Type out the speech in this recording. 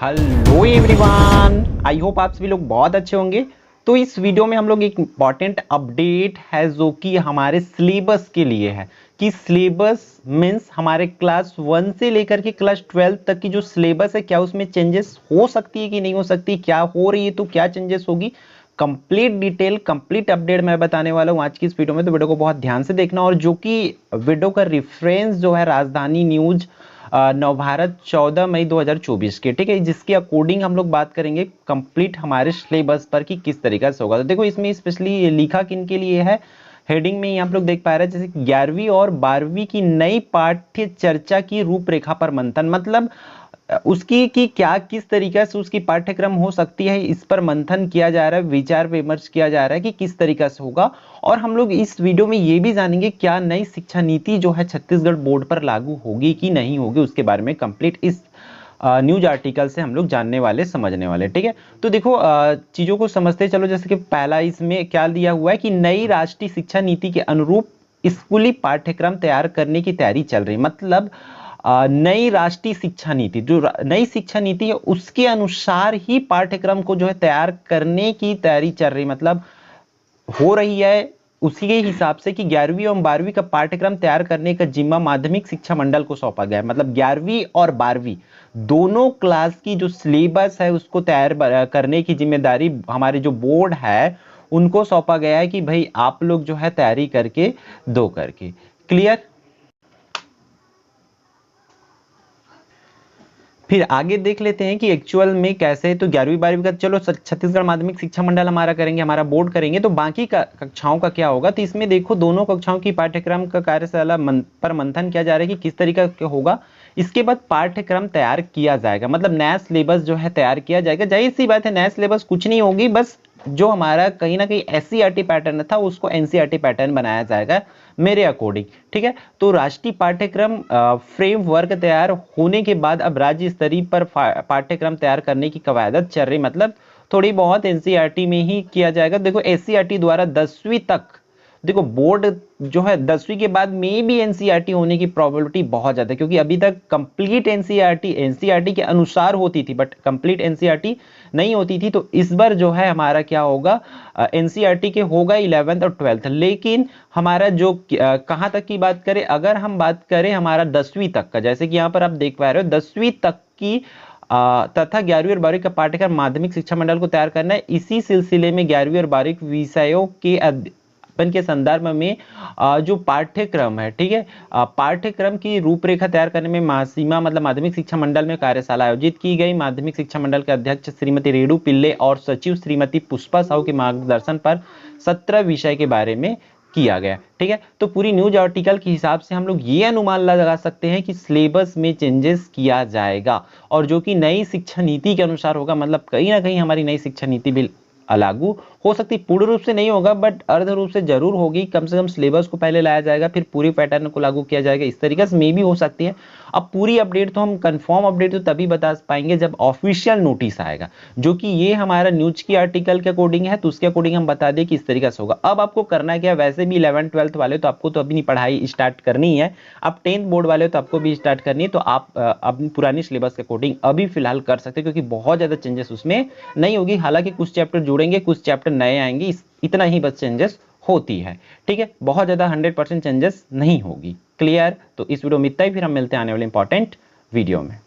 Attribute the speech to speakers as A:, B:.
A: Hello everyone, I hope आप सभी लोग बहुत अच्छे होंगे। तो इस वीडियो में हम लोग एक इम्पॉर्टेंट अपडेट है जो कि हमारे सिलेबस के लिए है कि सिलेबस मीन्स हमारे क्लास 1 से लेकर के क्लास 12 तक की जो सिलेबस है, क्या उसमें चेंजेस हो सकती है कि नहीं हो सकती, क्या हो रही है तो क्या चेंजेस होगी। कंप्लीट डिटेल कंप्लीट अपडेट मैं बताने वाला हूँ आज की इस वीडियो में, तो वीडियो को बहुत ध्यान से देखना। और जो कि वीडियो का रेफरेंस जो है राजधानी न्यूज नवभारत 14 मई 2024 के, ठीक है, जिसके अकॉर्डिंग हम लोग बात करेंगे कंप्लीट हमारे सिलेबस पर कि किस तरीका से होगा। तो देखो इसमें स्पेशली लिखा किन के लिए है, हेडिंग में आप लोग देख पा रहे हैं जैसे 11वीं और 12वीं की नई पाठ्य चर्चा की रूपरेखा पर मंथन, मतलब उसकी कि क्या किस तरीके से उसकी पाठ्यक्रम हो सकती है, इस पर मंथन किया जा रहा है, विचार विमर्श किया जा रहा है कि किस तरीका से होगा। और हम लोग इस वीडियो में ये भी जानेंगे क्या नई शिक्षा नीति जो है छत्तीसगढ़ बोर्ड पर लागू होगी कि नहीं होगी, उसके बारे में कंप्लीट इस न्यूज आर्टिकल से हम लोग जानने वाले समझने वाले, ठीक है। तो देखो चीजों को समझते चलो। जैसे कि पहला इसमें क्या दिया हुआ है कि नई राष्ट्रीय शिक्षा नीति के अनुरूप स्कूली पाठ्यक्रम तैयार करने की तैयारी चल रही, मतलब नई राष्ट्रीय शिक्षा नीति, जो नई शिक्षा नीति है उसके अनुसार ही पाठ्यक्रम को जो है तैयार करने की तैयारी चल रही, मतलब हो रही है उसी के हिसाब से कि 11वीं और 12वीं का पाठ्यक्रम तैयार करने का जिम्मा माध्यमिक शिक्षा मंडल को सौंपा गया है। मतलब 11वीं और 12वीं दोनों क्लास की जो सिलेबस है उसको तैयार करने की जिम्मेदारी हमारे जो बोर्ड है उनको सौंपा गया है कि भाई आप लोग जो है तैयारी करके दो करके। क्लियर। फिर आगे देख लेते हैं कि एक्चुअल में कैसे है। तो 11वीं 12वीं का चलो छत्तीसगढ़ माध्यमिक शिक्षा मंडल हमारा करेंगे, हमारा बोर्ड करेंगे, तो बाकी का कक्षाओं का क्या होगा। तो इसमें देखो दोनों कक्षाओं की पाठ्यक्रम का कार्यशाला पर मंथन किया जा रहा है कि किस तरीका का होगा। इसके बाद पाठ्यक्रम तैयार किया जाएगा, मतलब नया सिलेबस जो है तैयार किया जाएगा। जाहिर सी बात है नया सिलेबस कुछ नहीं होगी, बस जो हमारा कहीं ना कहीं एससीईआरटी पैटर्न था उसको एनसीईआरटी पैटर्न बनाया जाएगा मेरे अकॉर्डिंग, ठीक है। तो राष्ट्रीय पाठ्यक्रम फ्रेमवर्क तैयार होने के बाद अब राज्य स्तरीय पर पाठ्यक्रम तैयार करने की कवायद चल रही, मतलब थोड़ी बहुत एनसीईआरटी में ही किया जाएगा। देखो एससीईआरटी द्वारा 10वीं तक, देखो बोर्ड जो है 10वीं के बाद में भी एनसीईआरटी होने की प्रोबेबिलिटी बहुत ज्यादा है, क्योंकि अभी तक कंप्लीट एनसीईआरटी के अनुसार होती थी बट कंप्लीट एनसीईआरटी नहीं होती थी। तो इस बार जो है हमारा क्या होगा, एनसीईआरटी के होगा 11th और 12th, लेकिन हमारा जो कहां तक की बात करें, अगर हम बात करें हमारा 10वीं तक का, जैसे कि यहां पर आप देख पा रहे हो 10वीं तक की तथा 11वीं और 12वीं का पाठ्यक्रम माध्यमिक शिक्षा मंडल को तैयार करना है। इसी सिलसिले में 11वीं और 12वीं विषयों के संदर्भ में जो पाठ्यक्रम है, ठीक है, पाठ्यक्रम की रूपरेखा तैयार करने में महासीमा मतलब माध्यमिक शिक्षा मंडल में कार्यशाला आयोजित की गई। माध्यमिक शिक्षा मंडल के अध्यक्ष श्रीमती रेणु पिल्ले और सचिव श्रीमती पुष्पा साहू के मार्गदर्शन पर 17 विषय के बारे में किया गया, ठीक है। तो पूरी न्यूज आर्टिकल के हिसाब से हम लोग ये अनुमान लगा सकते हैं कि सिलेबस में चेंजेस किया जाएगा और जो कि नई शिक्षा नीति के अनुसार होगा, मतलब कहीं ना कहीं हमारी नई शिक्षा नीति भी लागू हो सकती, पूर्ण रूप से नहीं होगा बट अर्ध रूप से जरूर होगी। कम से कम सिलेबस को पहले लाया जाएगा फिर पूरी पैटर्न को लागू किया जाएगा, इस तरीके से मे भी हो सकती है। अब पूरी अपडेट तो हम कंफर्म अपडेट तो तभी बता पाएंगे जब ऑफिशियल नोटिस आएगा, जो कि ये हमारा न्यूज की आर्टिकल के अकॉर्डिंग है, तो उसके अकॉर्डिंग हम बता दें कि इस तरीके से होगा। अब आपको करना क्या है, वैसे भी 11th 12th वाले तो आपको तो अभी नहीं पढ़ाई स्टार्ट करनी है, अब 10th बोर्ड वाले तो आपको भी स्टार्ट करनी है, तो आप अपनी पुरानी सिलेबस के अकॉर्डिंग अभी फिलहाल कर सकते हैं, क्योंकि बहुत ज्यादा चेंजेस उसमें नहीं होगी। हालांकि कुछ चैप्टर जुड़ेंगे, कुछ चैप्टर नए आएंगे, इतना ही बस चेंजेस होती है, ठीक है। बहुत ज्यादा 100% चेंजेस नहीं होगी। क्लियर। तो इस वीडियो में इतना ही, फिर हम मिलते हैं आने वाले इंपॉर्टेंट वीडियो में।